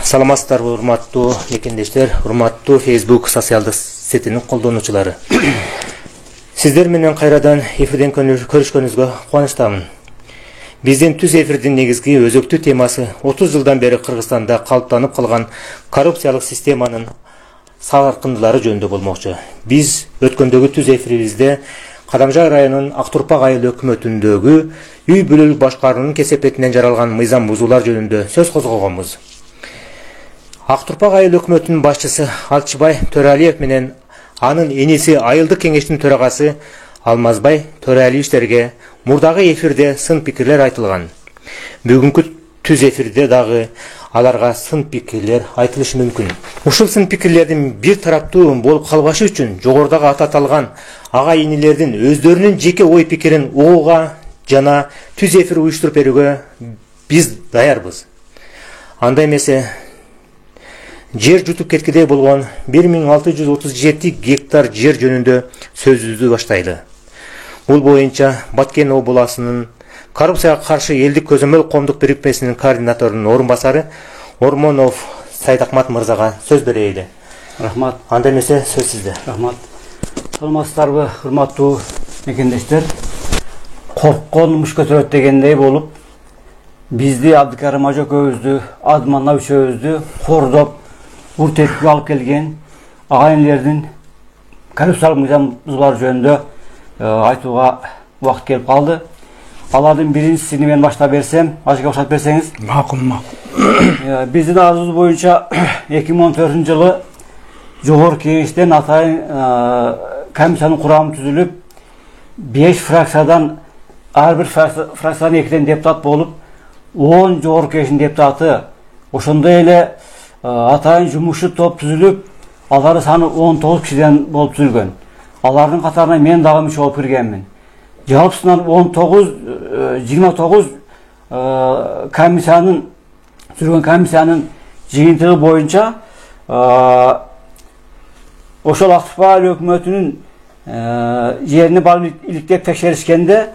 Саламатсыздарбы, урматтуу мекендештер, урматтуу Facebook социалдык сетинин колдонуучулары. Сиздер менен кайрадан эфирден көрүшкөнүзгө кубанычтамын. Биздин түз эфирдин негизги өзөктүү темасы 30 жылдан бери Кыргызстанда калыптанып калган коррупциялык системанын саларкындылары жөнүндө болмокчу. Биз өткөндөгү түз эфирибизде Кадамжай районунун Актурпак айыл өкмөтүндөгү үй бүлөлүк башкаруунун кесепетинен жаралган мыйзам бузуулар жөнүндө сөз козгогонбуз. Актурпак айыл өкмөтүнүн башчысы Алчыбай Төралиев менен анын эниси айылдык кеңештин төрагасы Алмазбай Төралиевтерге мурдагы эфирде сын пикирлер айтылган. Бүгүнкү түз эфирде дагы аларга сын пикирлер айтылышы мүмкүн. Ушул сын пикирлердин бир тараптуу болуп калбашы үчүн жогорудагы ататалган ага инилердин өздөрүнүн жеке ой пикирин угууга жана түз эфир уюштуруп берүүгө биз даярбыз. Анда эмесе жер жутуп кеткидей болгон 1637 гектар жер жөнүндө сөзүбүздү баштайлы. Бул боюнча Баткен областынын коррупцияга каршы элдик көзөмөл коомдук бирикмесинин координаторунун орун басары Ормонов Сайдакмат мырзага сөз берейли. Рахмат. Анда эмесе сөз сизде. Рахмат. Саламатсыздарбы, урматтуу мекендештер. Корккон муш көтөрөт дегендей болуп, бизди Абдыкарым Ажөкөбүздү, Адманна үчөөбүздү кордоп, уртетке алып келген агайындардын коррупциялык мыйзам бузуулар жөнүндө айтууга убакыт келип калды. Алардын биринчисини мен баштап берсем, ажыга баштап берсеңиз. Макул. Биздин арызыбыз боюнча 2014-жылы Жогорку Кеңештен атайын комиссиянын курамы түзүлүп, 5 фракциядан ар бир фракциядан 2 депутат болуп, 10 Жогорку Кеңештин депутаты, ошондой эле атайын жумушчу топ түзүлүп, алары саны 19 кишиден болуп түзүлгөн. Алардын катарына мен дагы мүчө болуп киргенмин. Жалпысынан 29 комиссиянын түзүлгөн комиссиянын жыйынтыгы боюнча ошол Актурпак айыл өкмөтүнүн жерине барып иликтеп текшеришкенде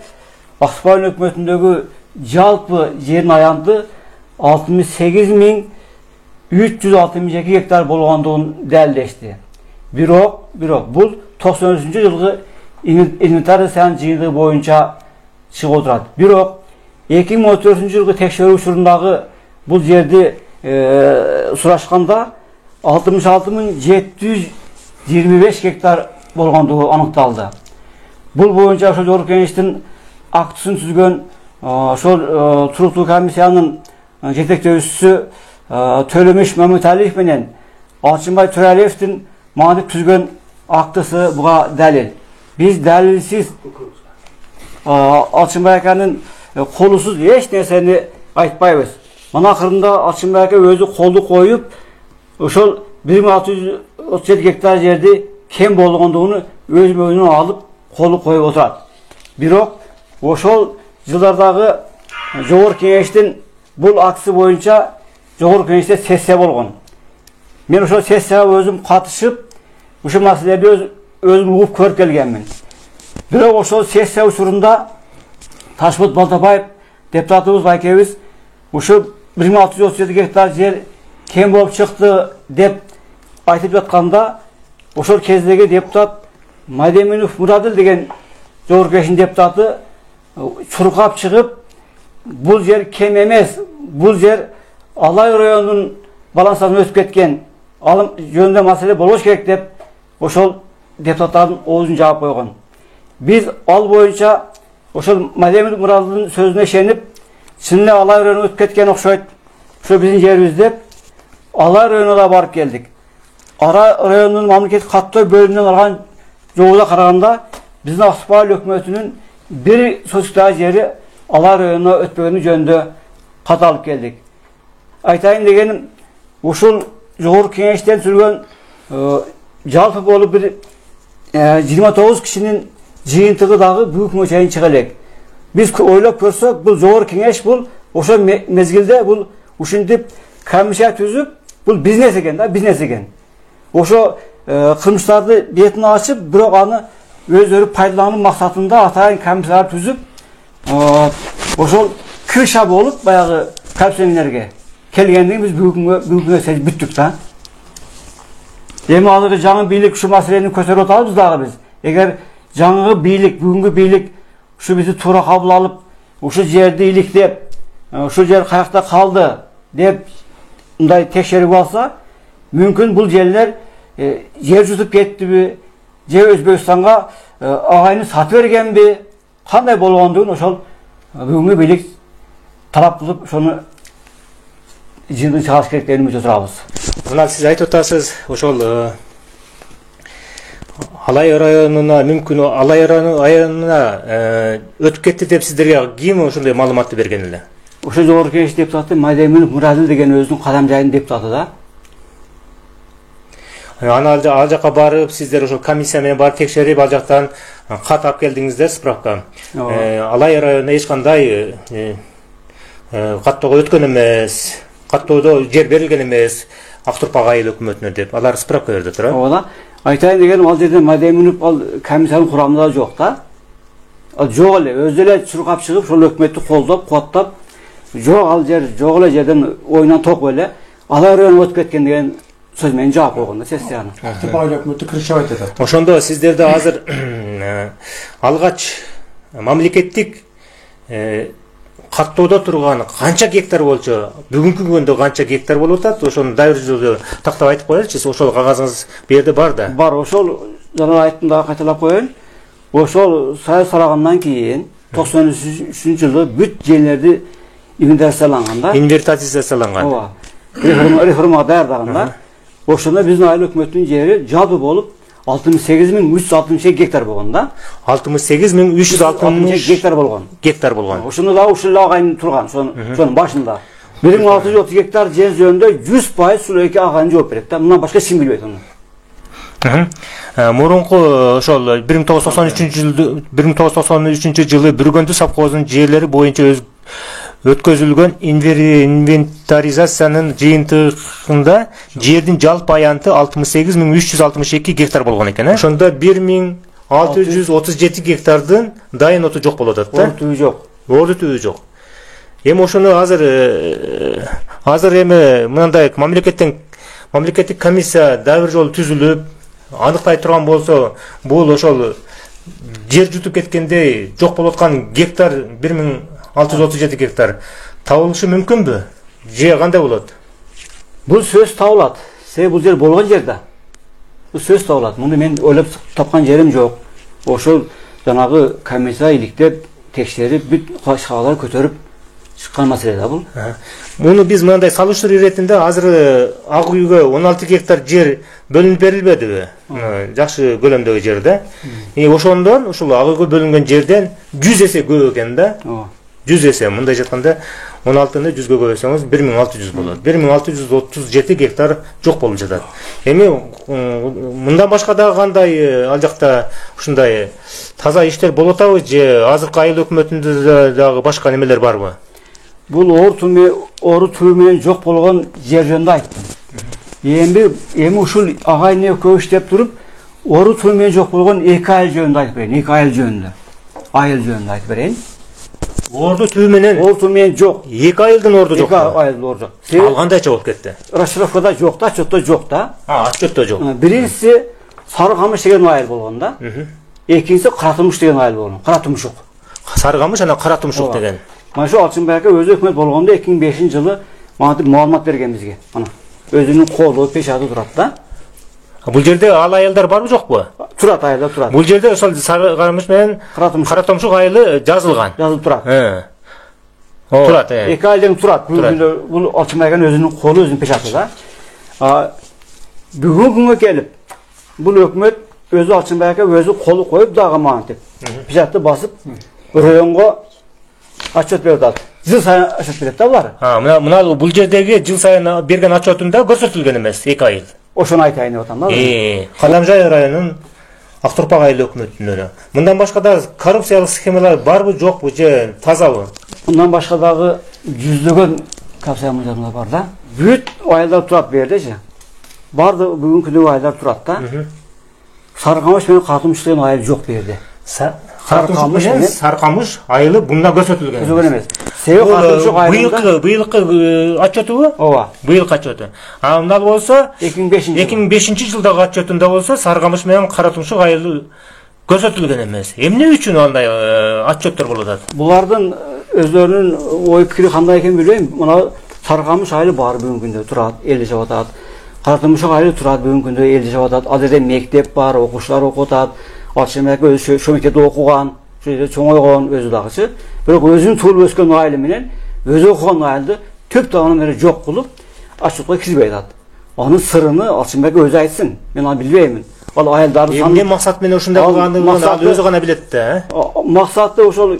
Актурпак айыл өкмөтүндөгү жалпы жердин аянты 68.362 гектар болгондугун далилдешти. Бирок бул 93-жылгы инвентаризациянын жыйынтыгы боюнча чыгып отурат. Бирок 2014-жылгы текшерүү учурундагы бул жерди сурашканда 66.725 гектар болгондугу аныкталды. Бул боюнча ошол Жогорку Кеңештин актысын түзгөн ошол туруктуу комиссиянын жетектөөчүсү Төлөмүш Мамыталиев менен Алчыбай Төралиевдин мандып түзгөн актысы буга далил. Биз далилсиз Алчыбай аканын колусуз эч нерсени айтпайбыз. Мына акырында Алчыбай ака өзү колду коюп, ошол 1637 гектар жерди кем болгондугун өз мойнуна алып колу коюп отурат. Бирок ошол жылдардагы Жогорку Кеңештин бул актысы боюнча Жогорку Кеңеште сессия болгон. Мен ошол сессияга өзүм катышып, ушул маселени өзүм угуп көрүп келгенмин. Бирок ошол сессия учурунда Ташбот Балтабаев депутатыбыз байкебиз ушул 1637 гектар жер кем болуп чыкты деп айтып жатканда, ошол кездеги депутат Майдеминов Мурадил деген Жогорку Кеңештин депутаты чуркап чыгып, бул жер кем эмес, бул жер Алай районунун балансынан өтүп кеткен, ал жөнүндө маселе болбош керек деп ошол депутаттардын оозун жаап койгон. Биз ал боюнча ошол Майдеминов Мурадилдин сөзүнө ишенип, чын эле Алай районуна өтүп кеткен окшойт, ошо биздин жерибиз деп Алай районуна да барып келдик. Ара районунун мамлекеттик каттоо бөлүмүнөн алган жообуна караганда биздин Актурпак айыл өкмөтүнүн бир сотуктагы жери Алай районуна өтпөгөнү жөнүндө кат алып келдик. Айтайын дегеним, ушул Жогорку Кеңештен түзүлгөн жалпы болуп бир 29 кишинин жыйынтыгы дагы бүгүнкү күнгө чейин чыга элек. Биз ойлоп көрсөк, бул Жогорку Кеңеш бул ошол мезгилде бул ушинтип комиссия түзүп, бул бизнес экен. Ошо кылмыштарды бетин ачып, бирок аны өздөрү пайдалануу максатында атайын комиссиялар түзүп, ошол крыша болуп баягы коррупционерлерге kelgenden biz bugün ses büttük da. Demi alırı canı birlik şu meseleni kötürü otalımız dağı biz. Eğer canı birlik, bugünkü birlik şu bizi tura kabul alıp şu yerde iyilik deyip şu yer kayakta kaldı deyip bunday tekşerip alsa mümkün bu yerler yer tutup gitti mi, yer Özbekistan'a ağayını sat vergen mi, kanday bolğandığı oşol bugünkü birlik talap kılıp şunu jindin çağış kereklerini götürabız. Mына siz айтып атасыз, ошол Алай районуна мүмкүн Алай районуна өтүп кетти деп сиздерге ким ошондой маалыматты берген эле? Ошо жогорку кеңеш депутаты Майдеминов Мурадил деген өзүнүн кадам жайынын депутаты да. Аны ал жака барып, сиздер ошол комиссия менен барып текшерип, ал жактан кат алып келдиңиздер, справка. Алай районуна эч кандай каттоого өткөн эмес, каттоодо жер берилген эмес. Ақтұрпақ айыл өкіметіне деп, алар справка берді тұра? Ода, айтайын дегенім, ал жерден Майдеминов ал комиссияның құрамында жоқ та. Жоқ әле, өздері чұрғап шығып, сол өкіметті қолдап, қуаттап, жоқ ал жер, жоқ әле жерден ойынан тоқ әле, Алай районы өтіп кеткен деген сөзмен жауап қойғанда сессияны. Ақтұрпақ айыл өкіметті кірішіп айтады. Ошондо сиздерде азыр алгач мамлекеттик каттоодо турган канча гектар болчу, бүгүнкү күндө канча гектар болуп атат, ошону дайыр жолу тактап айтып коелучу, ошол кагазыңыз бу жерде бар да. Бар, ошол жана айттым дагы кайталап коеюн. Ошол саяс сарагандан кийин 93-жылы бүт жерлерди инвентаризацияланган. Инвентаризацияланган. Реформага даярдаганда, ошондо биздин айыл өкмөттүн жери жалпы болуп 68.362 гектар болгон да. 68.362 гектар болгон. Гектар болгон. Ошону да ушул агайын турган, сонун башында. 1630 гектар жер жөнүндө 100% Сулейке агайын жооп берет да. Мындан башка эч ким билбейт аны. Мурунку ошол 1993-жылы Бүргөндү совхозунун жерлери боюнча өткөзүлгөн инвентаризациянын жыйынтыгында жердин жалпы аянты 68.362 гектар болгон экен. Ошондо 1637 гектардын дайын оту жок болуп атат да. Оту жок. Орду түбү жок. Эми ошону азыр эми мындай мамлекеттик комиссия дайыр жолу түзүлүп, аныктай турган болсо, бул ошол жер жутуп кеткендей жок болуп аткан гектар 1637 гектар табылышы мүмкүнбү? Же кандай болот? Бул сөз табылат. Бул жер болгон жер да. Бул сөз табылат. Муну мен ойлоп тапкан жерим жок. Ошол жанагы комиссия иликтеп, текшерип, бүт кашкалар көтөрүп чыккан маселе да бул. Муну биз мындай салыштыруу иретинде азыр Ак үйгө 16 гектар жер бөлүнүп берилбедиби? Жакшы көлөмдөгү жер да. Ошондон ушул Ак үйгө бөлүнгөн жерден 100 эсе көп экен да. 100 эсе, мындай жатканда 16-ны 100гө көбөйсөңүз 1600 болот. 1637 гектар жок болуп жатат. Эми мындан башка дагы кандай ал жакта ушундай таза иштер болот атабы же азыркы айыл өкмөтүндө дагы башка немелер барбы? Бул ору туу менен жок болгон жер жөнүндө айттым. Эми ушул агайын экөө иштеп туруп, ору туу менен жок болгон 2 айыл жөнүндө айтып берейин. 2 айыл жөнүндө. Айыл жөнүндө айтып берейин. Орду түү менен жок. 2 айылдын орду жок. 2 айыл орду жок. Ал кандайча болуп кетти? Расшифровкада жок да, отчетто жок да. Отчетто жок. Биринчиси Сарыкамыш деген айыл болгон да. Экинчиси Каратумуш деген айыл болгон. Каратумушук. Сарыкамыш жана Каратумушук деген. Мына шу Алчынбек ака өзү өкмөт болгондо 2005-жылы мага маалымат берген бизге. Мына өзүнүн колу, пешаты турат да. Бул жерде ал айылдар барбы жокпу? Турат, айылдар турат. Бул жерде ошол Сарыкамыш менен Каратумушук айылы жазылган. Жазылып турат. Турат. 2 айылдан турат. Бул Алчынбек аканын өзүнүн колу, өзүнүн пешаты да. Бүгүнкү күнгө келип, бул өкмөт өзү Алчынбек ака өзү колу коюп дагы мантип, пешатты басып, районго отчет берип атат. Жыл сайын отчет берет да булар. Мына бул жердеги жыл сайын берген отчетунда көрсөтүлгөн эмес 2 айыл. Ошону айтайын деп атам да. Кадамжай районунун Ақтұрпақ айыл өкмөтүнөн. Мындан башка да коррупциялык схемалар барбы жокпу же тазабы? Мындан башка дагы жүздөгөн коррупция мыйзамдар бар да. Бүт айылдар турат бердичи. Барды бүгүнкү күндө айылдар турат да. Сарыкамыш менен Каратумуш айыл жок берди. Сарыкамыш айылы бунда көрсөтүлгөн. Көрсөтүлгөн эмес. Себеп катышук айылында быйылкы отчету ооба. быйылкы отчету. А мындай болсо 2005 жылдагы отчетунда болсо Саргамыш менен Каратумшук айылы көрсөтүлгөн эмес. Эмне үчүн андай отчеттор болуп атат? Булардын өзлөрүнүн ой пикири кандай экенин билбейм. Мына Саргамыш айылы бар бүгүнкү күндө турат, эл жашап атат. Каратумшук айылы турат бүгүнкү күндө эл жашап атат. Ал жерде мектеп бар, окуучулар окуп атат. Атшемек өзү шо мектепте окуган, шо жерде чоңойгон өзү дагычы. Бирок өзүнүн туулуп өскөн айылы менен өзү окуган айылды төп тагынан бери жок кылып, отчетко кирбей атат. Анын сырыны Атшемек өзү айтсын. Мен аны билбеймин. Ал айылдарды эмне максат менен ушундай кылгандыгын ал өзү гана билет да. Максаты ошол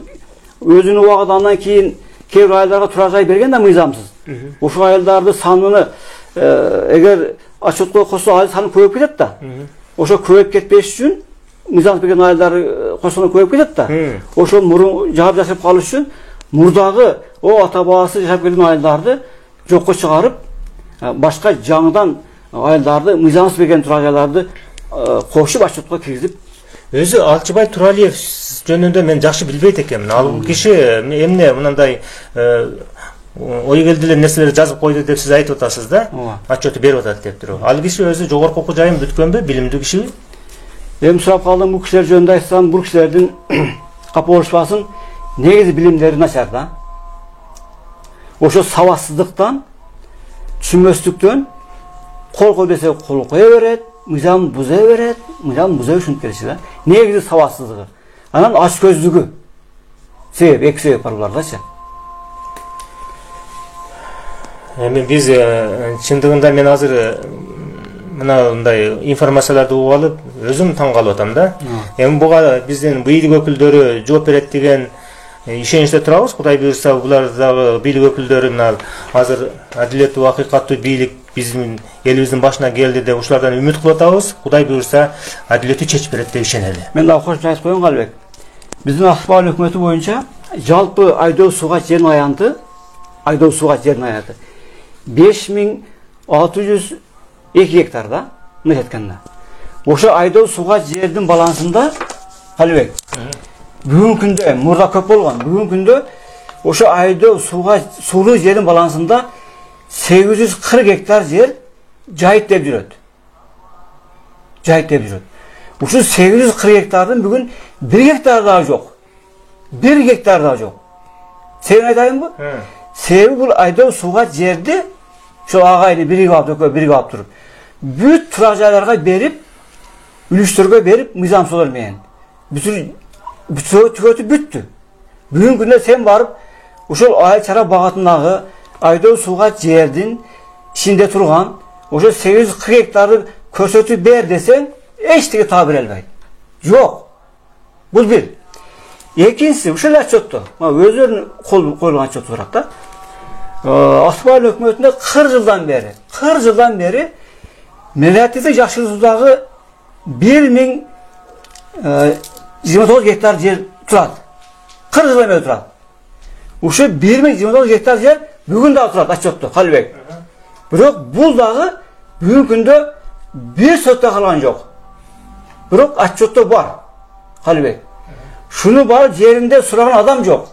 өзүнүн убагыдан кийин кээ бир айылдарга турак жай берген да мыйзамсыз. Ошол айылдарды саныны эгер отчетко койсо айыл саны көбөйүп кетет да. Ошо көбөйүп кетпеш үчүн мыйзам берген айылдар койсоно көбөйүп кетет да. Ошол мурун жашап калыш үчүн мурдагы ата бабасы жашап келген айылдарды жокко чыгарып, башка жаңыдан айылдарды мыйзамсыз берген турак жайларды кошуп отчетко киргизип. Өзү Алчыбай Туралиев жөнүндө мен жакшы билбейт экенмин. Ал киши эмне мындай ой келди эле нерселерди жазып койду деп сиз айтып атасыз да. Отчету берип атат деп туруп. Ал киши өзү жогорку окуу жайын бүткөнбү, билимдүү кишиби? Эми сурап калдым, бул кишилер жөнүндө айтсам, бул кишилердин капылышпасын негизи билимдери начар да. Ошо сабатсыздыктан, түшүнбөстүктөн кол десе кол кое берет, мыйзам буза берет, мыйзам буза ушинтип келиши да. Негизи сабатсыздыгы. Анан ач көздүгү. Себеп, эки себеп бар булардачы. Эми биз чындыгында мен азыр мындай информацияларды угуп алып, өзүм таң калып атам да. Эми буга биздин бийлик өкүлдөрү жооп берет деген ишеничте турабыз. Кудай буйрса, булар дагы бийлик өкүлдөрү мына азыр адилеттүү, акыйкаттуу бийлик биздин элибиздин башына келди деп ушулардан үмүт кылып атабыз. Кудай буйрса, адилеттүү чечип берет деп ишенели. Мен дагы кошумча айтып коеюн Калыбек. Биздин Акбал өкмөтү боюнча жалпы айдоо сууга жердин аянты 5602 гектар да, мындай айтканда. Ошо айдоо сууга жердин балансында Калыбек. Бүгүнкү күндө мурда көп болгон. Бүгүнкү күндө ошо айдоо сууга сулуу жердин балансында 840 гектар жер жайыт деп жүрөт. Ушул 840 гектардын бүгүн 1 гектар дагы жок. 1 гектар дагы жок. Себебин айтайынбы? Себеби бул айдоо сууга жерди ошо агайны бириге алып туруп, бүт турак жайларга берип, үлүштөргө берип, мыйзамсыздор менен. Бүттү. Бүгүнкү күндө сен барып, ошол айыл чара багатындагы айдоо сууга жердин ичинде турган, ошо 840 гектарды көрсөтүп бер десең, эчтеке таап бере албайт. Жок. Бул бир. Экинчиси, ушул отчетто, өзүнүн коюлган отчет турат да. Акбал өкмөтүндө 40 жылдан бери мемлекеттик жакшыртуудагы 1029 гектар жер турат. 40 жылдан бери турат. Ушул 1029 гектар жер бүгүн дагы турат отчетто, Калыбек. Бирок бул дагы бүгүнкү күндө бир сотто калган жок. Бирок отчетто бар, Калыбек. Шуну бар жеринде сураган адам жок.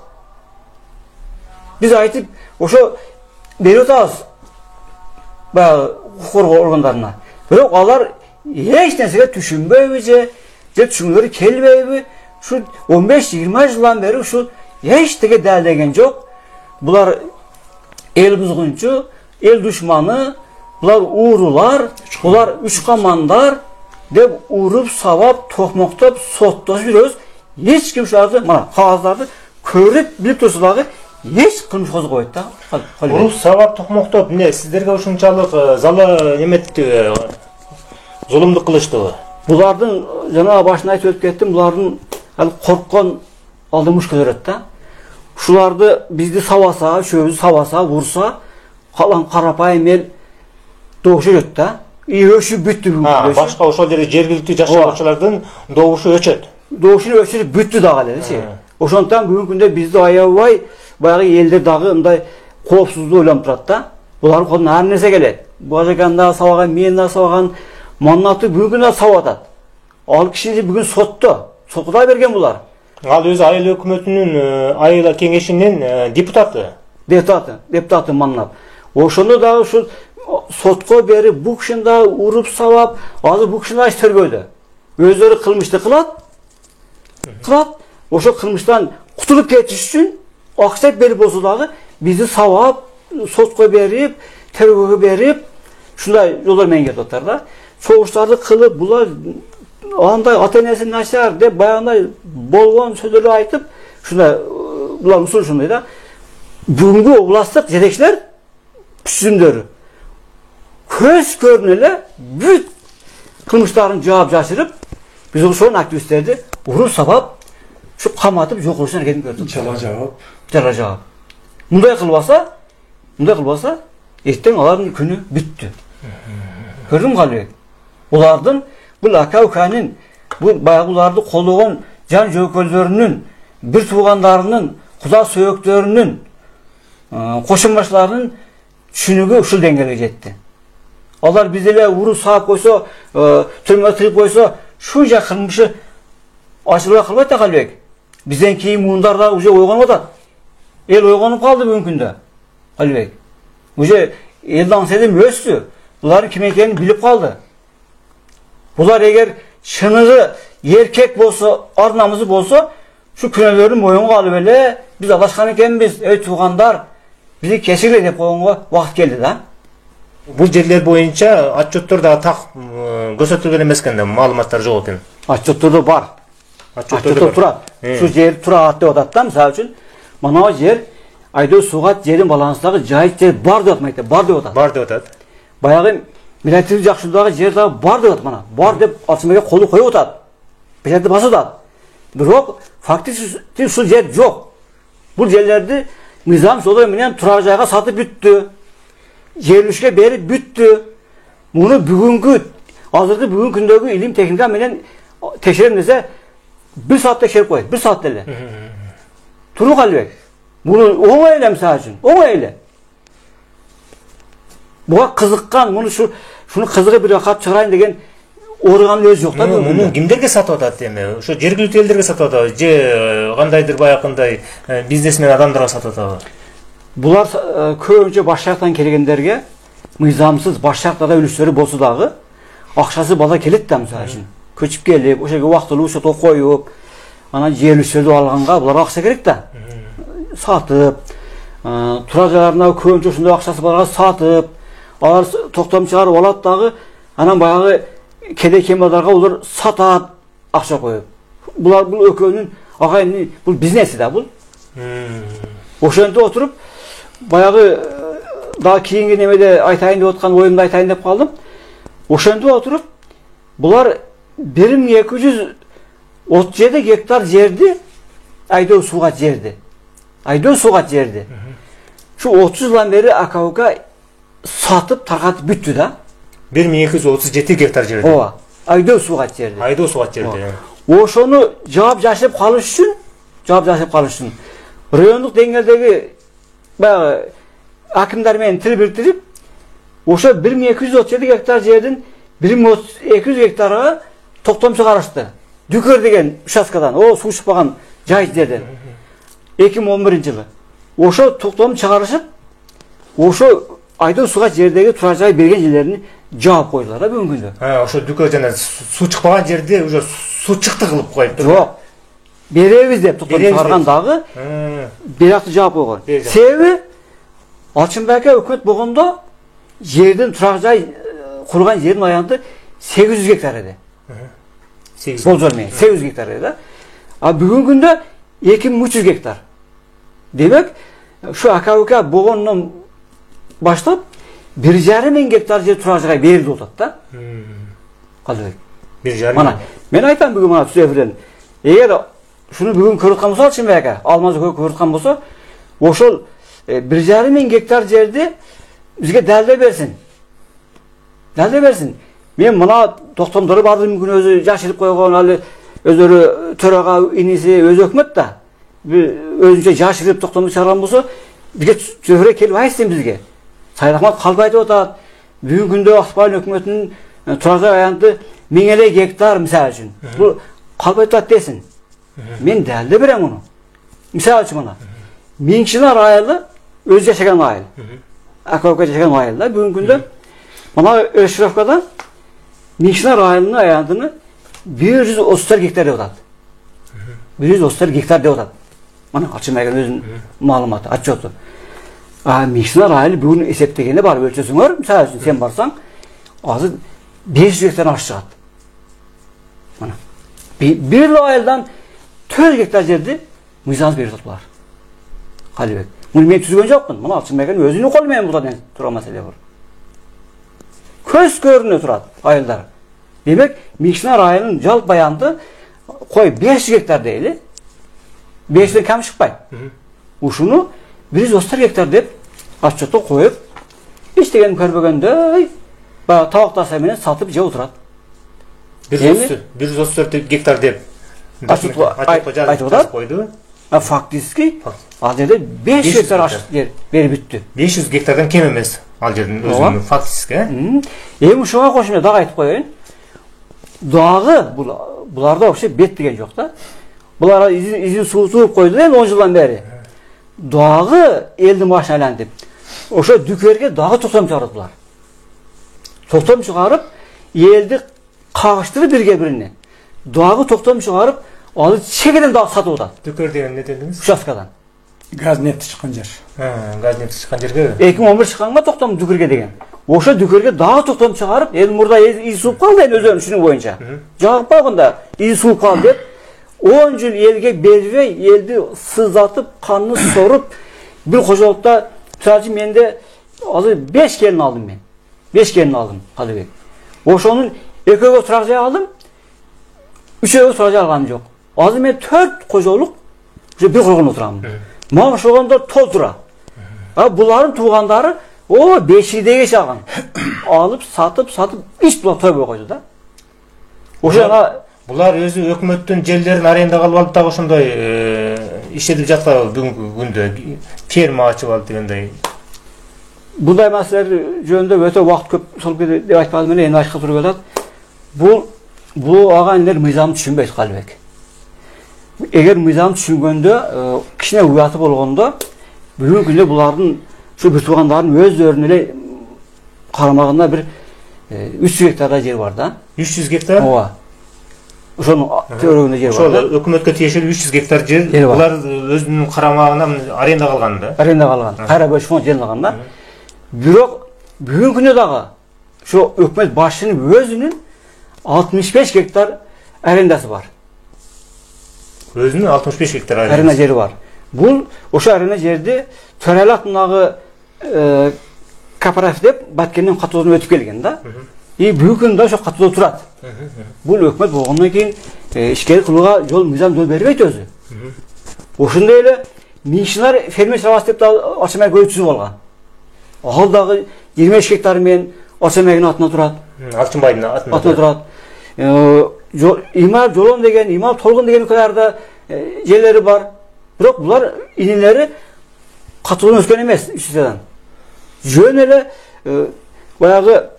Биз айтып, ошо берип атабыз баягы коргоо органдарына. Бирок алар эч нерсеге түшүнбөйбү же түшүнгөлөрү келбейби? Ушу 15-20 жылдан бери ушу эчтеке далилдеген жок. Булар эл бузгунчу, эл душманы, булар уурулар, булар учкамандар деп уруп, сабап, токмоктоп, соттошуп жүрөбүз. Эч ким ушуларды, мына кагаздарды көрүп, билип турса дагы эч кылмыш козгобойт да. Уруп, сабап, токмоктоп, эмне сиздерге ушунчалык зала неметти, зулумдук кылыштыбы? Булардын жана башында айтып өтүп кеттим, булардын корккон алдымыш көрөт да. Ушуларды бизди сабаса, шөбүздү сабаса, вурса, калан карапайым эл добушу өчөт да. Өшүп бүттү бүгүн. Башка ошол жерде жергиликтүү жашоочулардын добушу өчөт. Добушун өчүрүп бүттү дагы элечи. Ошондон бүгүнкү күндө бизди аябай баягы элдер дагы мындай коопсуздук ойлонуп турат да. Булардын колунан ар нерсе келет. Бажакан да сабаган, мен да сабаган, Маннаты бүгүн күндө сабап атат. Ал киши бүгүн сотто. Сотко берген булар. Ал өзü айыл өкмөтүнүн айыл кеңешинин депутаты. Депутаты маңнап. Ошону дагы ушу сотко берип, бу кишини дагы уруп сабап, азыр бу кишини аш төргөдө. Өздөрү кылмышты кылат. Ошо кылмыштан кутулуп кетиш үчүн акча берип болсо дагы бизди сабап, сотко берип, тергөөгө берип, ушундай жолдор менен кетип атат да. Согуштарды кылып, булар андай ата-энеси начар деп баягындай болгон сөздөрдү айтып, ушундай булар усул ушундай да. Бүгүнкү областтык жетекчилер түзүмдөрү көз көрүнө эле бүт кылмыштарын жаап жашырып, биз ошол активисттерди уруп сабап, ушу каматып жок кылышына аракетин көрдүк. Жала жаап. Мындай кылбаса, эртең алардын күнү бүттү. Көрдүңбү Калыбек? Булардын бул АК-УКнын бул баягыларды колдогон жан жөөкөлдөрүнүн, бир туугандарынын, куда сөөктөрүнүн, кошумбашчыларынын түшүнүгү ушул деңгээлге жетти. Алар биз эле уруп саап койсо, түрмөгө тыгып койсо, шунча кылмышы ачылбай калбайт да Калыбек. Бизден кийин муундар да уже ойгонуп атат. Эл ойгонуп калды бүгүнкү күндө. Калыбек. Уже элдин седим өстү. Булардын ким экенин билип калды. Булар эгер шыныгы эркек болсо, ар намысы болсо, şu күнөөлөрдүн моюнга алып эле биз адашкан экенбиз, эй туугандар, бизди кечиргиле деп койгонго убакыт келди да. Бул жерлер боюнча отчеттордо так көрсөтүлгөн эмес экен да, маалыматтар жок экен. Отчеттордо бар. Отчеттор турат. Şu жер турат деп атат да, мисалы үчүн, мына жер Айдос Сугат жерин балансындагы жайыт жер бар деп атмайт, бар деп атат. Бар деп атат. Баягы Милатив жакшылыгы жер дагы бар деп атат мына. Бар деп Алчымбекке колу коюп атат. Печатты басып атат. Бирок фактически ушул жер жок. Бул жерлерди мыйзам жолдор менен турак жайга сатып бүттү. Жерлишке берип бүттү. Муну бүгүнкү азыркы бүгүнкү күндөгү илим техника менен текшерем десе 1 саат текшерип коет, 1 саат эле. Туруу Калыбек. Муну оңой эле мисалы үчүн, оңой эле. Буга кызыккан, муну шуну кызыгып бир кат чыгарайын деген ойган өзү жок да. Муну кимдерге сатып атат эми? Ошо жергиликтүү элдерге сатып атабы же кандайдыр баягындай бизнесмен адамдарга сатып атабы? Булар көбүнчө баш жактан келгендерге, мыйзамсыз баш жакта да үлүштөрү болсо дагы, акчасы бала келет да мисалы үчүн. Көчүп келип, ошо жерге убактылуу шото коюп, анан жер үлүштөрдү алганга буларга акча керек да. Сатып, турак жайларына көбүнчө ушундай акчасы барга сатып, алар токтом чыгарып алат дагы, анан баягы кедей кембалдарга улар сатат акча коюп. Булар бул экөөнүн агайынын бул бизнеси да бул. Ошентип отуруп, баягы дагы кийинки немеде айтайын деп аткан оюмду айтайын деп калдым. Ошентип отуруп, булар 1237 гектар жерди Айдос Сугат жерди. Айдос Сугат жерди. Şu 30 жылдан бери АК-УК сатып таркатып бүттү да. 1237 гектар жерди. Ооба. Айдос Сугат жерди. Айдос Сугат жерди. Ошону жаап жашырып калыш үчүн, райондук деңгээлдеги баягы акимдар менен тил бириктирип, ошо 1237 гектар жердин 1200 гектарга токтом чыгарышты. Дүкөр деген участкадан, суу чыкпаган жайыт жерден. 2011-жылы. Ошо токтом чыгарышып, ошо Айдос Сугат жердеги турак жай берген жерлерин жаап койдулар да бүгүнкү күндө. Ошо дүкөр жана суу чыкпаган жерде уже суу чыкты кылып коюп. Жок. Беребиз деп токтом чыгарган дагы биракты жаап койгон. Себеби Алчымбекке өкмөт болгондо жердин турак жай курган жердин аянты 800 гектар эди. 800 гектар эди да. А бүгүнкү күндө 2300 гектар. Демек, şu АК-УК болгондон баштап 1,5 гектар жер турак жайга берилди атат да. Калыбек. 1,5. Мана, мен айтам бүгүн мына түз эфирден. Эгер шуну бүгүн көрүп аткан болсо, Алчымбекке, Алмаз көрүп аткан болсо, ошол 1,5 гектар жерди бизге далилдеп берсин. Мен мына токтомдору барды мүмкүн өзү жашырып койгон, алы өздөрү төрага иниси өзү өкмөт да. Өзүнчө жашырып токтомду чыгарган болсо, бизге чөйрө келип айтсын бизге. Сайрахмат Калбай айтып атат. Бүгүнкү күндө Акбалин өкмөтүнүн турак жай аянты 1000 гектар мисалы үчүн. Бул Калбай атат десин. Men dälde berem onu. Misal üçün mana. Mingçiler ayılı öz yaşagan ayıl. Akavka yaşagan ayıllar. Bugün günde mana Öşrafka'da Mingçiler ayılının ayandını 130 hektar devat. 130 hektar devat. Mana açılmayan özün malumatı açıyordu. Mingçiler ayılı bugün eseptegende var ölçüsün var. Misal üçün sen barsan azı 500 hektar aşağı. Mana bir ayıldan 4 hektar жерди мыйзамсыз берип атпалар. Қалибек. Муну мен түзгөн жокмун. Мына Алчынбектин өзүнүн колу менен булдан турган маселе бар. Көз көрүнө турат айылдар. Демек, Микшинар айылынын жалпы аянты кой 500 гектар дейли. 500ден кем шыкпайт. Ушуну 130 гектар деп отчетто коюп, иштеген көрбөгөндөй баягы табактаса менен сатып жеп отурат. 134 гектар деп айтып койду. Фактически ал жерде 500 гектар ашык жер берип бүттү. 500 гектардан кем эмес ал жердин өзүнүн фактически. Эми ушуга кошумда дагы айтып коеюн. Дагы буларда вообще бет деген жок да. Булар изин сууп койду эми 10 жылдан бери. Дагы элдин башына айлантып. Ошо дүкөргө дагы токтом чыгарып булар. Токтом чыгарып, элди кагыштырып бирге-бирине. Дагы токтом чыгарып, ал чегеден дагы сатып атат. Дүкөр деген не дедиңиз? Участкадан. Gaz nefti çıkan yer. Gaz nefти чыккан жерге. 2011 чыкканга токтом дүкөргө деген. Ошо дүкөргө дагы токтом чыгарып, эми мурда изи сууп калды эми өзүнүн түшүнүгү боюнча. Жагып койгонда изи сууп калды деп 10 жыл элге бербей, элди сыздатып, канын соруп, бир кожолукта мисалы менде азыр 5 келин алдым мен. 5 келин алдым Калыбек. Ошонун экөөгө турак жай алдым. 3-өө турак жай алганым жок. Азыр мен 4 кожолук уже бир койгон отурамын. Мага ошогондор толтура. Булардын туугандары о 5-деге чаган. Алып, сатып, иш булак той койду да. Ошо булар өзү өкмөттүн жерлерин арендага алып алып дагы ошондой иштетип жаткан бүгүнкү күндө ферма ачып алып дегендей. Bunday meseleler жөнүндө өтө убакыт көп сол кезде деп айтпадым эле, эми айтка туура келет. Бул агандар мыйзам түшүнбөйт Калыбек. Эгер мыйзам түшүнгөндө, кичине уяты болгондо, бүгүнкү күндө булардын şu bir tuğandарын өздөрүнүн эле карамагында бир 300 гектарда жер бар да. 300 гектар? Ооба. Ошонун төрөгүндө жер бар да. Ошол өкмөткө тиешелүү 300 гектар жер булар өзүнүн карамагына арендага алган да. Арендага алган. Кайра бөлүш фонд жерин алган да. Бирок бүгүнкү күндө дагы şu өкмөт башчынын өзүнүн 65 гектар арендасы бар. Өзүнүн 65 гектар аренда жери бар. Бул ошо аренда жерди Төрәлі атындағы кооператив деп Баткенден катуудан өтүп келген да. Бүгүнкү күндө ошо катууда турат. Бул өкмөт болгондон кийин ишкер кылууга мыйзам жол бербейт өзү. Ошондой эле Микшинар фермер чарбасы деп Алчынбек өтүзүп алган. Ал дагы 25 гектар менен Алчынбектин атына турат. Алчынбайдын атына турат. Имар Жолон деген, Имар Толгун деген өлкөлөрдө жерлери бар. Бирок булар инелери катуудан өткөн эмес үчүдан. Жөн эле баягы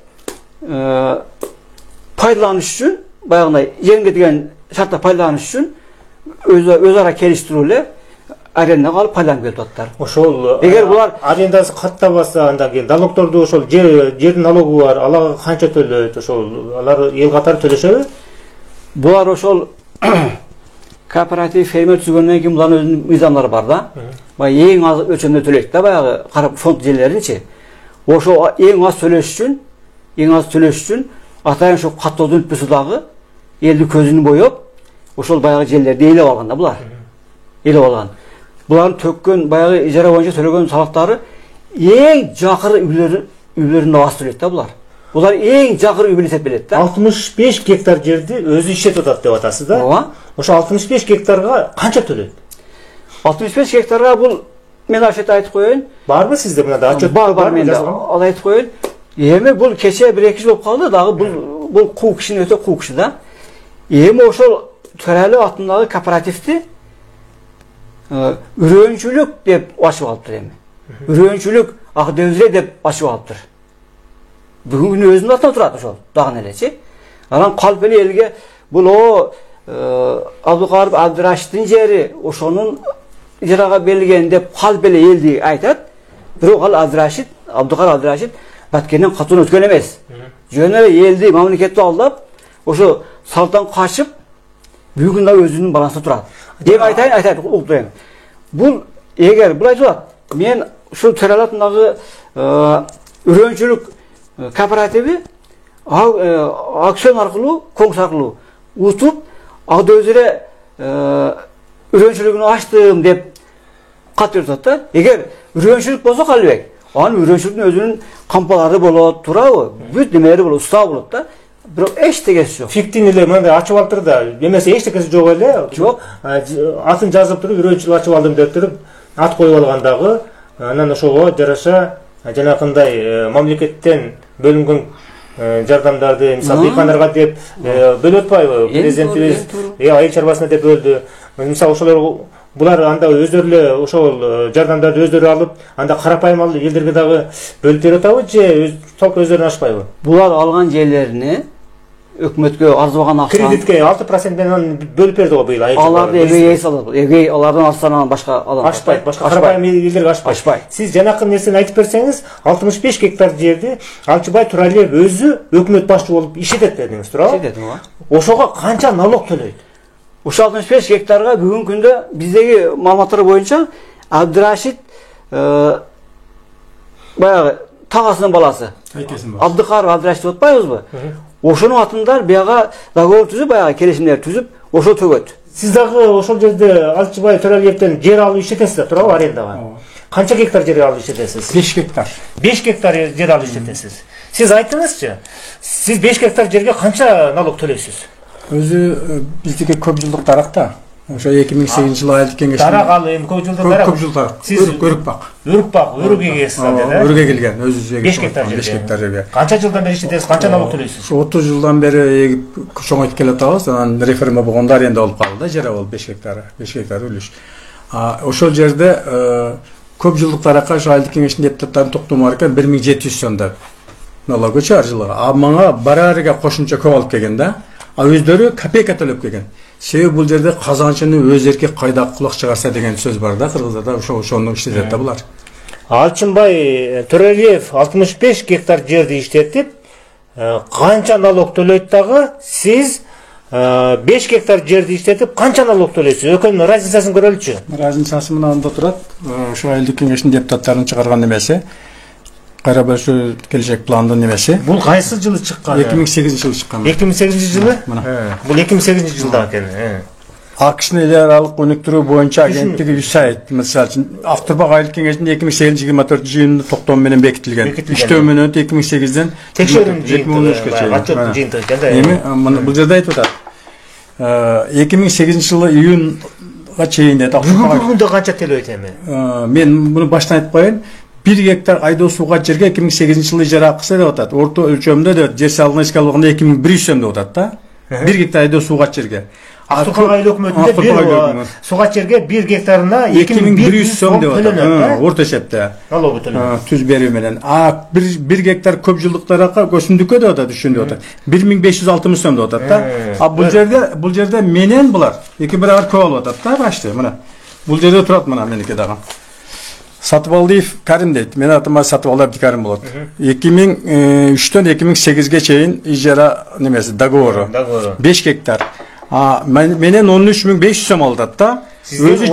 пайдаланыш үчүн, баягындай жерге деген шартта пайдаланыш үчүн өз ара келиштирүү эле арендага алып пайдаланып келип атат. Ошол эгер булар арендасы каттабаса, андан кийин налогдорду ошол жердин налогу бар, алага канча төлөйт, ошол алар эл катары төлөшөбү? Булар ошол кооператив фермер түзгөндөн кийин булардын өзүнүн мыйзамдары бар да. Эң аз өлчөмдө төлөйт да баягы карап фонд жерлеринчи. Ошо эң аз төлөш үчүн атайын ошо каттоодун үппөсү дагы элди көзүн боеп, ошол баягы жерлерди ээлеп алган да булар. Ээлеп алган. Булардын төккөн баягы ижара боюнча төлөгөн салыктары эң жакыры үйлөрүнө баш төлөйт да булар. Булар эң жакыры үй билет белет да. 65 гектар жерди өзү иштетип атат деп атасыз да? Ооба. Ошо 65 гектарга канча төлөйт? 65 гектарга бул мен ашет айтып коеюн. Барбы сизде мында отчет? Бар менде. Ал айтып коеюн. Эми бул кече 1-2 жыл болуп калды дагы бул куу кишинин өтө куу киши да. Эми ошол Төрәлі атындагы кооперативди үрөөнчүлүк деп ачып алыптыр эми. Үрөөнчүлүк Акдевзире деп ачып алыптыр. Бүгүн күнү өзүнүн атына турат ошол дагы элечи. Анан калп эле элге бул Abdulkadir Abdurashid'in jeri oşonun icraga berilgen dep hal bele eldi aytat. Bирок ал Abdulkadir Abdurashid Batkenden katın ötken emes. Jönere eldi mamleketти aldап, oşo salttan kaçıp bugün da özünün balansında turat. Dep aytayın uktayım. Bul eger bulay turat. Men şu Törelatındagı ürönçülük kooperativi aksiyon arkılуу, konks arkılуу utup ада özüre ürönçülüğünü açtım dep kat yurtat da. Eger ürönçülük bolsa kalbek. Anın ürönçülüğün özünün kampalары болот, турабы? Бүт немелери болот, уста болот да. Бирок эчтегеси жок. Фиктивнилер мындай ачып алып турду да. Эмесе эчтекеси жок эле. Жок. Атын жазып туруп, ürönçülük ачып алдым деп туруп, ат коюп алгандагы, анан ошого жараша жанакындай мамлекеттен бөлүнгөн жардамдарды, мисалы дыйкандарга деп бөлүп атпайбы? Президентибиз айыл чарбасына деп бөлдү. Мисалы ошолор булар анда өздөрү эле ошол жардамдарды өздөрү алып, анда карапайым элдерге дагы бөлүп берип атабы же толук өздөрүнө ашпайбы? Булар алган жерлерини өкмөткө арзыбаган акча кредитке 6%-ден бөлүп берди го быйыл айыл. Аларды эбей салат. Эбей алардан арзанан башка адам ашпайт, башка карапайым элдерге ашпайт. Сиз жанакы нерсени айтып берсеңиз, 65 гектар жерди Алчыбай Туралиев өзү өкмөт башчы болуп ишетет дедиңиз, туурабы? Ишетет, ооба. Ошого канча налог төлөйт? Ошо 65 гектарга бүгүнкү күндө биздеги маалыматтар боюнча Абдурашид баягы тагасынын баласы. Абдыкар Абдурашид деп атпайбызбы? Ошонун атында бияга договор түзүп, баягы келишимдер түзүп, ошо төгөт. Сиз дагы ошол жерде Алчыбай Туралиевден жер алып иштетесиз, туурабы, арендага? Канча гектар жер алып иштетесиз? 5 гектар. 5 гектар жер алып иштетесиз. Сиз айтыңызчы, сиз 5 гектар жерге канча налог төлөйсүз? Өзү биздики көп жылдык даракта. Ошо 2008-жылы айыл кеңешинде. Дарак алым, көп жылдык дарак. Көп жылдар. Сиз Өрүкбак, өрүккө келесиз да? Өрүккө келген, өзү 5 гектар жерге. 5 гектар жерге. Канча жылдан бери иштетесиз, канча налог төлөйсүз? 30 жылдан бери эгип чоңойтуп келатабыз. Анан реформа болгондо аренда болуп калды да, жер болуп 5 гектар үлүш. Ошол жерде көп жылдык даракка ошо айыл кеңешинин депутаттарын токтому бар экен 1700 сомдон налог ар жылга. Мага барарыга кошумча көп алып келген да. Өздөрү копейка төлөп келген. Себеби бул жерде казанчыны өз эрки кайда кулак чыгарса деген сөз бар да, кыргыздарда ошону иштетет да булар. Алчынбай Туралиев 65 гектар жерди иштетип, канча налог төлөйт дагы? Сиз 5 гектар жерди иштетип, канча налог төлөйсүз? Экөөнүн разницасын көрөлүчү. Разницасы мынанда турат. Ошо айыл кеңешинин депутаттарын чыгарган немеси. Кайра бөлүшүү келечек пландын немеси. Бул кайсы жылы чыккан? 2008-жылы чыккан. 2008-жылы? Бул 2008-жылда экен. АКШнын эл аралык өнүктүрүү боюнча агенттиги USAID, мисалы үчүн Актурбак айыл кеңешинде 2008-24-жыйында токтом менен бекитилген. Иштөө менен 2008-ден текшерүү жыйынтыгы, отчеттун жыйынтыгы. Эми бул жерде айтып атат. 2008-жылы июнга чейин деп Бүгүнкү күндө канча төлөйт эми? Мен муну баштан айтып коеюн. 1 гектар айдоо сууга жерге 2008-жылы жер акысы деп атат. Орто өлчөмдө да жер салыгына эске алганда 2100 сом деп атат да. 1 гектар айдоо сууга жерге. Актурбак айыл өкмөтүндө бир сууга жерге 1 гектарына 2100 сом төлөнөт. Орто эсепте. Налогу төлөнөт. Түз берүү менен. 1 гектар көп жылдык даракка көсүндүккө деп атат, түшүндүп атат. 1560 сом деп атат да. Бул жерде менен булар 2 барабар көп алып атат да, башты. Мына. Бул жерде турат мына меники дагы. Сатыбалдиев Карим дейт. Мен атыма Сатыбалды Абдикарим болот. 2003-төн 2008-ге чейин ижара немеси договору. 5 гектар. Менен 13500 сом алат да. Өзү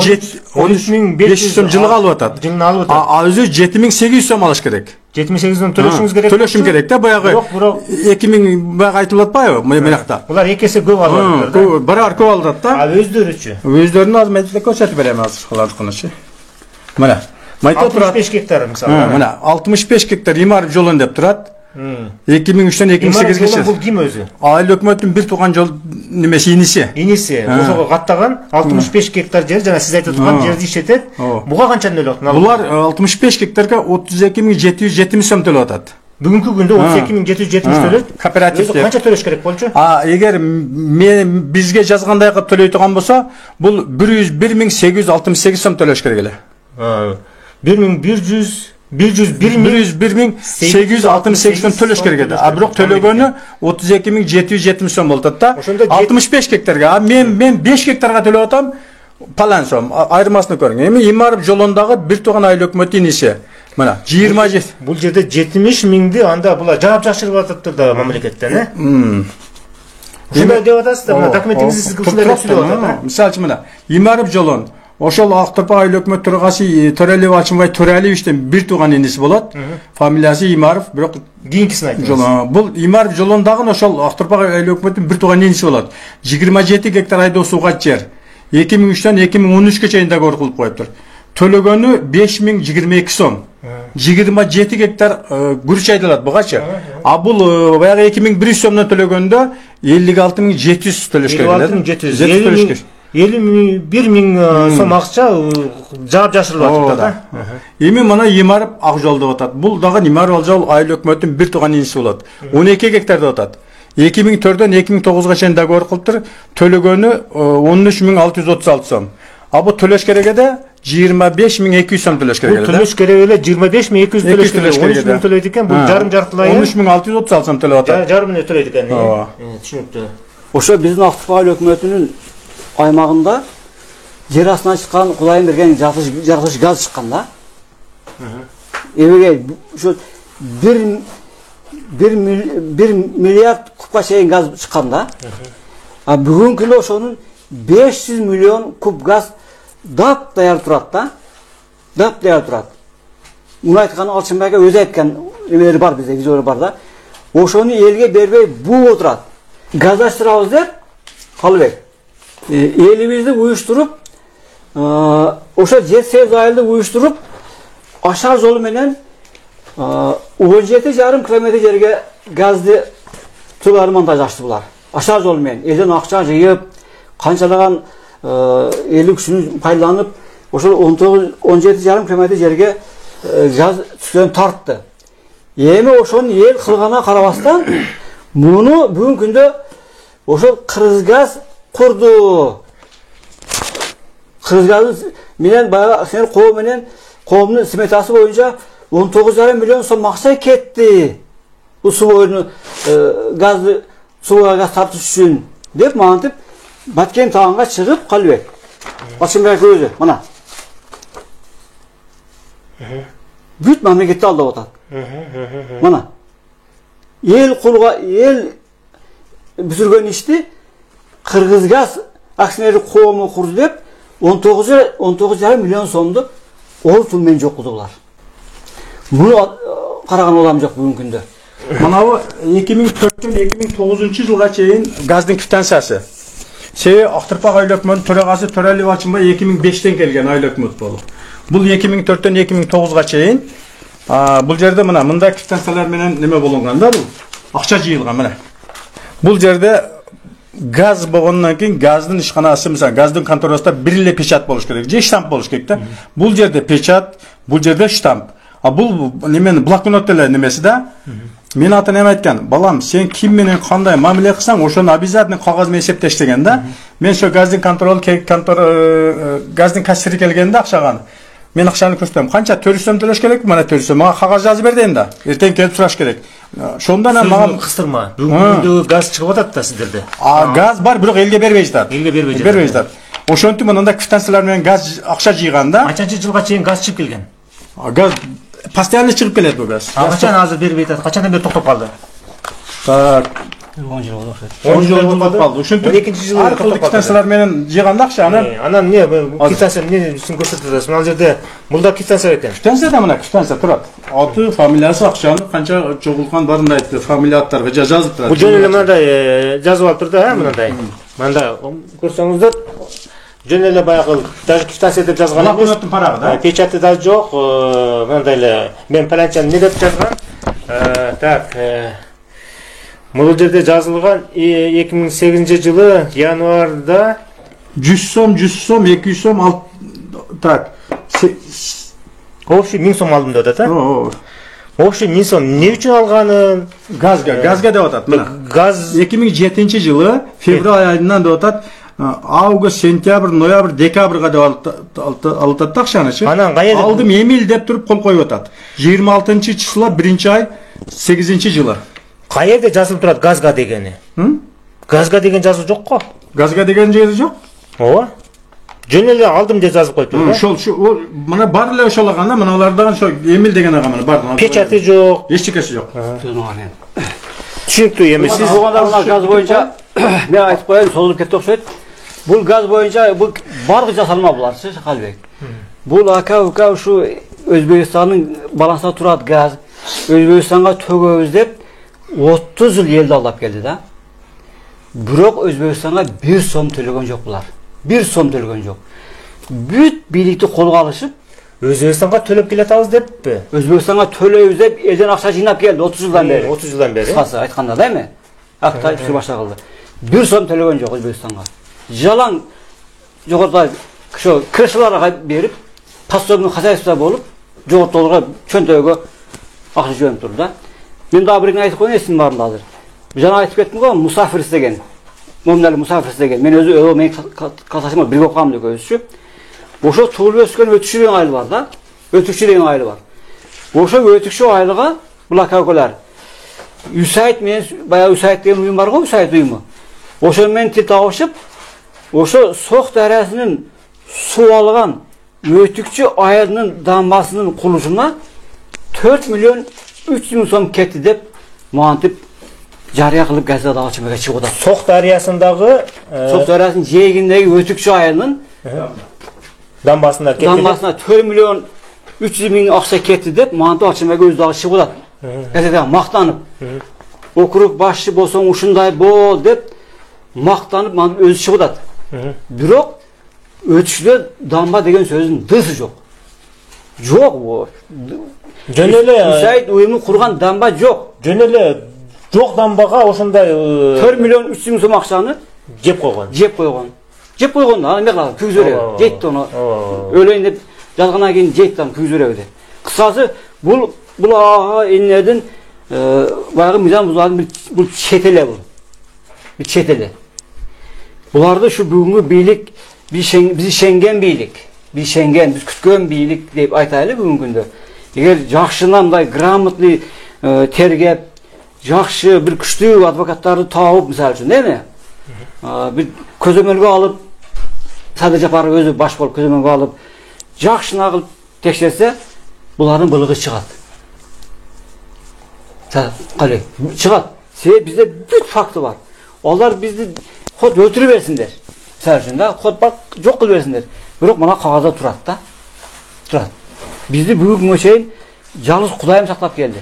13500 сом жылга алып атат. Өзү 7800 сом алыш керек. 78 сом төлөшүңүз керек. Төлөшүм керек да, баягы 2000 бага айтылып атпайбы менакта. Булар эки эсе көп алып атат да. Барар көп алып атат да. Өздөрүчү. Өздөрүнүн азметине көрсөтүп берем азыр алардыкынычы. Мына 65 гектар мисалы. Мына 65 гектар имаров жолун деп турат. 2003-төн 2008-ге чейин. Бул ким өзү? Айыл өкмөттүн бир тууган жол немеси иниси. Ошого каттаган 65 гектар жер жана сиз айтып турган жерди иштетет. Буга канча төлөт? Булар 65 гектарга 32770 сом төлөп атат. Бүгүнкү күндө 32770 төлөйт. Кооперативде канча төлөш керек болчу? Эгер бизге жазгандай кылып төлөй турган болсо, бул 1868 сом төлөш керек эле. 1100 101.868 so'm to'lash kerak edi. Biroq to'lagani 32.770 so'm bo'ldi da. 65 gektarga. Men 5 gektarga to'layapman. Palan so'm. Ayirmasini ko'ring. Endi Imarov yo'lindagi bir tug'an oylik hukumat inisi. Mana 27. Bu yerda 70 mingni anda bular javob chaqirib o'tirdi mamlakatdan, ha? Shunday deyapsiz-da, mana dokumentingizni sizga ushlarga tushirib. Misol uchun mana Imarov yo'lon Oşol Aqto'pa oylik hukumat turg'asi To'raliyev Achimboy To'raliyevdan bir tug'an inisi bo'ladi. Familiyasi Imarov, biroq keyingisini aytamiz. Bu Imarov yo'lindagi oshol Aqto'pa oylik hukumatning bir tug'an inisi bo'ladi. 27 gektar ayda suvga yer. 2003dan 2013gacha indagor qilib qo'yibdir. To'lagani 5022 so'm. 27 gektar guruch aydiladi bugacha. Bu boyaga 2100 so'mdan to'laganda 56700 to'lash kerak. 56700. 51 ming so'm ақша жауап жашырылып жатыр да. Эми мына Имаров Акжолдо атат. Бул дагы Имаров Акжол айыл өкмөттүн бир тууган инси болот. 12 гектарда атат. 2004дөн 2009га чейин договор кылыптыр. Төлөгөнү 13636 сом. Бу төлөш керек эде 25200 сом төлөш керек эде. Төлөш керек эле 25200 төлөш керек. 13000 төлөйт экен. Бул жарым жартылай 13636 сом төлөп атат. Жарым эле төлөйт экен. Түшүнүктүү. Ошо биздин Ақтоқа айыл өкмөтүнүн аймағында жер астынан шыққан Құдайым берген жарылғыш газ шыққан да. Эбеге ошо 1 миллиард кубка чейин газ шыққан да. Бүгүнкү күнү ошонун 500 миллион куб газ дап даяр турат да. Дап даяр турат. Муну айткан Алчынбайга өзү айткан эмелери бар, бизде видеолор бар да. Ошону элге бербей буу отурат. Газдаштырабыз деп Калыбек elimizni uyuşturup, oşa jet sevdayını uyuşturup, aşağı yolu menen 17,5 kilometre yerge gazlı tüpleri montaj açtı bunlar. Aşağı yolu menen. Elden akça jıyıp, kançalagan eli güçünü paylanıp, oşa 17,5 kilometre yerge gaz tüplerini tarttı. Emi oşonun el kılgana karabastan, bunu bugün günde oşa Kırgızgaz kurdu. Kırgızgaz'ın menen bayağı senin kovumның smetası boyunca 19,5 milyon son maksa ketti. Bu su boyunu gazlı suya gaz tartış üçün deyip mantip Batken tağına çıkıp Kalbek. Açınbek özü mana. Büyük memlekette aldı otan. Mana. El kulga el büzürgön işti. Kırgızgaz aksineri kovumu kurdu deyip 19,5 milyon so'mdu ol pulmen жоқ кылдылар. Bunu караган olam жоқ бүгүнкү күндө. Mana bu 2004'ten 2009 жылга чейин газдын квитанциясы. Себеби Ақтырпак айыл өкмөтүнүн төрагасы Төралиев Ачымбай 2005тен келген айыл өкмөт болуп. Бул 2004'ten 2009га чейин бул жерде мындай квитанциялар менен неме болгон да, бул акча жыйылган мына. Бул жерде gaz болгондон кийин газдын ишканасы, мисалы газдын конторасында бир эле печат болуш керек, же штамп болуш керек да. Бул жерде печат, бул жерде штамп. Бул немени блокнот эле немеси да. Мен ата неме айткан, балам, сен ким менен кандай мамиле кылсаң, ошону обязательно кагаз менен эсептеш деген да. Мен ошо газдын газдын кассири келгенде акчаганы мен акчаны көрсөтөм. Канча 400 сом төлөш керек? Мына 400 сом. Мага кагаз жазып бер дейм да. Эртең келип сураш керек. Шондан мага кыстырма. Бүгүнкү газ чыгып атат да сиздерде. Газ бар, бирок элге бербей жатат. Элге бербей жатат. Ошентип мындай квитанциялар менен газ акча жыйганда, качанчы жылга чейин газ чыгып келген? Газ постоянно чыгып келет бу газ. Качан азыр бербей жатат? Качандан бери токтоп калды? Так, 10 жыл болду. 10 жыл токтоп калды. Ошентип 12-нчи жылы токтоп калды. квитанциялар менен жыйганда акчаны, анан эмне квитанция эмнесин көрсөтүп жатасыз? Мына жерде мында квитанция экен. Квитанцияда мына квитанция турат. Аты, фамилиясы, акчаны канча чогулткан барын айтты, фамилияттарга жазып турат. Бул жөн эле мындай жазып алып турду, мындай. Мында көрсөңүздөр жөн эле баягы даже квитанция деп жазган эмес. Блокноттун парагы да. Печаты да жок, мындай эле мен паланчаны не деп жазган? Так, бул жерде жазылган 2008-жылы январда 100 сом, 200 сом, так. Общий 1000 сом алдым деп атат, Общий 1000 сом не үчүн алганын? Газга деп атат. Мына. Газ 2007-жылы февраль айынан деп атат. Avgust, sentyabr, noyabr, dekabrga dep alıp akşanyçı. Anan gaýerden- Aldım emil dep turup kol koyup atat. 26 çysla 1 ay 8 жылы. Qaýerde жазылып турат газга дегени? Газга деген жазуу жокко. Gazga degen jeri jok. Ооба. Жөн эле алдым деп жазып коюптур. Ошол şu мына бар эле ошол гана мыналардан ошо эмил деген ага мына бар. Печати жок. Эчтекеси жок. Түшүнүктүү эми сиз Мына газ боюнча мен айтып коеюн, созулуп кетти окшойт. Бул газ боюнча бул бардык жасалма буларчы Шакалбек. Бул ака ушу Өзбекстандын балансында турат газ. Өзбекстанга төгөбүз деп 30 жыл элди алдап келди да. Бирок Өзбекстанга 1 сом төлөгөн жок булар. 1 сом төлөгөн жок. Бүт бийликти колго алышып, Өзбекстанга төлөп келатабыз деппи? Өзбекстанга төлөйбүз деп элден акча жыйнап келди 30 жылдан бери. 30 жылдан бери. Кыскасы айтканда да эми. Актай түшүп башка кылды. 1 сом төлөгөн жок Өзбекстанга. Жалаң жогоруда ошо крышаларга берип, пособный хозяйство болуп, жогортолорго чөнтөгө акча жөнөп турду да. Мен дагы бирин айтып коеюн, эсим барында азыр. Жана айтып кеттим го, Мусафир деген. Момнали Мусафир деген. Мен өзү мен каташыма бирге окугам экөөбүзчү. Ошо туулуп өскөн өтүкчү деген айыл бар да. Өтүкчү деген айыл бар. Ошо өтүкчү айылга булакакалар. Үсайт мен баягы Үсайт деген уюм бар го, Үсайт уюму. Ошо мен тил табышып, ошо Сок дарыясынын суу алган өтүкчү айылынын дамбасынын курулушуна 4 миллион 300 миң сом кетти деп мантип жарыя кылып газета дагы чыгып чыгып атат. Сок дарыясындагы Сок дарыясынын жээгиндеги өтүкчү айылынын дамбасына кетти. дамбасына 4 миллион 300 миң акча кетти деп мантип ачымага өз дагы чыгып атат. Газетага мактанып. Округ башчы болсоң ушундай бол деп мактанып мантип өзү чыгып атат. Бирок өтүкчүдө дамба деген сөздүн дысы жок. Жок бу. Жөн эле Үсайт уюму курган дамба жок. Жөн эле жок дамбага ошондой 4 миллион 300 миң сом акчаны жеп койгон. жеп койгон. Жеп койгон да, эме кылат, күгүзөрөбү. Жетти ону. Өлөйүн деп жазгандан кийин жетти аны күгүзөрөбү деп. Кыскасы бул ага иннедин баягы мыйзам бузулган бул чет эле бул. Бул чет эле. Буларды şu бүгүнкү бийлик бизи шенген бийлик. Биз шенген, биз күткөн бийлик деп айтайлы бүгүнкү күндө. Эгер жакшынан мындай грамотный тергеп, жакшы бир күчтүү адвокаттарды таап, мисалы үчүн, эми бир көзөмөлгө алып, Садыр Жапаров өзү баш болуп көзөмөлгө алып, жакшына кылып текшерсе, булардын былыгы чыгат. Кале, чыгат. Себеби бизде бүт факты бар. Алар бизди ход өлтүрүп берсиндер. Мисалы үчүн да, ход бак жок кылып берсиндер. Бирок мына кагазда турат да. Турат. Бизди бүгүнгө чейин жалгыз Кудайым сактап келди.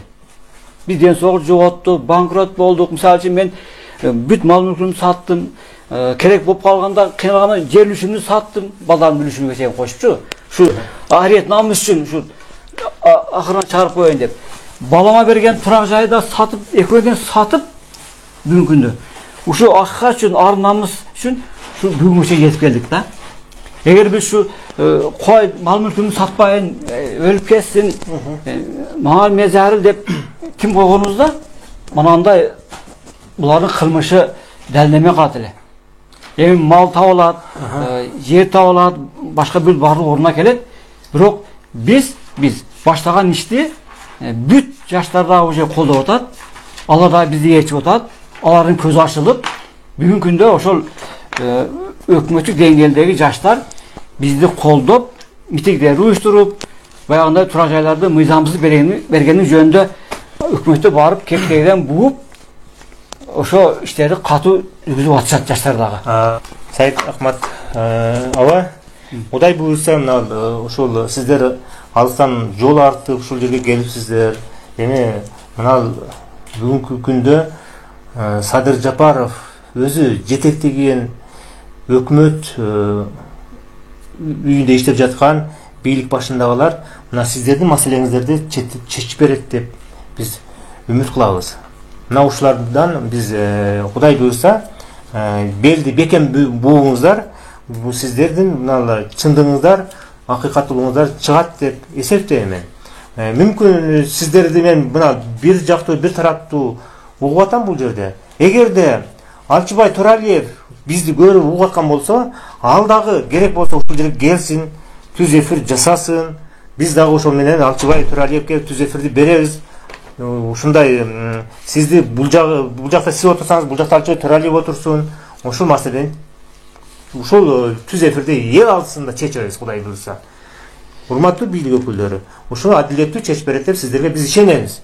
Биз ден соолук жоготтук, банкрот болдук. Мисалы үчүн мен бүт мал мүлкүмдү саттым. Керек болуп калганда кыйналганда жер үлүшүмдү саттым. Балдардын үлүшүнө чейин кошупчу. Ушу арет намыс үчүн ушу акырына чыгарып коеюн деп. Балама берген турак жайды сатып, экөөдөн сатып бүгүнкү күндө. Ушу акка үчүн, ар намыс үчүн ушу бүгүнгө чейин жетип келдик да. Эгер биз şu koy mal mülkümü satmayın, ölüp kessin, mal mezarı deyip kim koygunuzda, mananda buların kılmışı dəlneme katili. Emin mal tavalat, yer tavalat, başka bir barlık oruna gelir. Bırak biz başlayan işti, büt yaşlarda o şey kolda otat, Allah da bizi geçip otat, Allah'ın közü açılıp, bugün günde o şol ökmötük dengeldeki yaşlar bizdi koldop, mitingleri uyuşturup, bayağında turacaylarda mıyzamsız bergenin jönünde ökmötü barıp, keklerden buğup, oşo işleri katı yüzü atışat yaşlardağı. Sayit Ахмат ава, одай буюрса ошол сиздер алыстан жол артып ушул жерге келипсиздер. Эми мына бүгүнкү күндө Садыр Жапаров өзү жетектеген өкмөт үйүндө иштеп жаткан бийлик башындагылар мына сиздердин маселеңиздерди чечип берет деп биз үмүт кылабыз. Мына ушулардан биз Кудай буюрса белди бекем бууңуздар, бул сиздердин мына чындыгыңыздар, акыйкаттуулугуңуздар чыгат деп эсептейм мен. Мүмкүн сиздерди мен мына бир жактуу, бир тараптуу угуп атам бул жерде. Эгерде Алчыбай Туралиев бизди көрүп угаткан болсо, ал дагы керек болсо ушул жерге келсин, түз эфир жасасын. Биз дагы ошол менен Алчыбай Туралиевке түз эфирди беребиз. Ушундай сизди бул жакта сиз отурсаңыз, бул жакта Алчыбай Туралиев отурсун. Ошол маселени ушул түз эфирди эл алдысында чечебиз, Кудай буйруса. Урматтуу бийлик өкүлдөрү, ушул адилеттүү чечип берет деп сиздерге биз ишенебиз.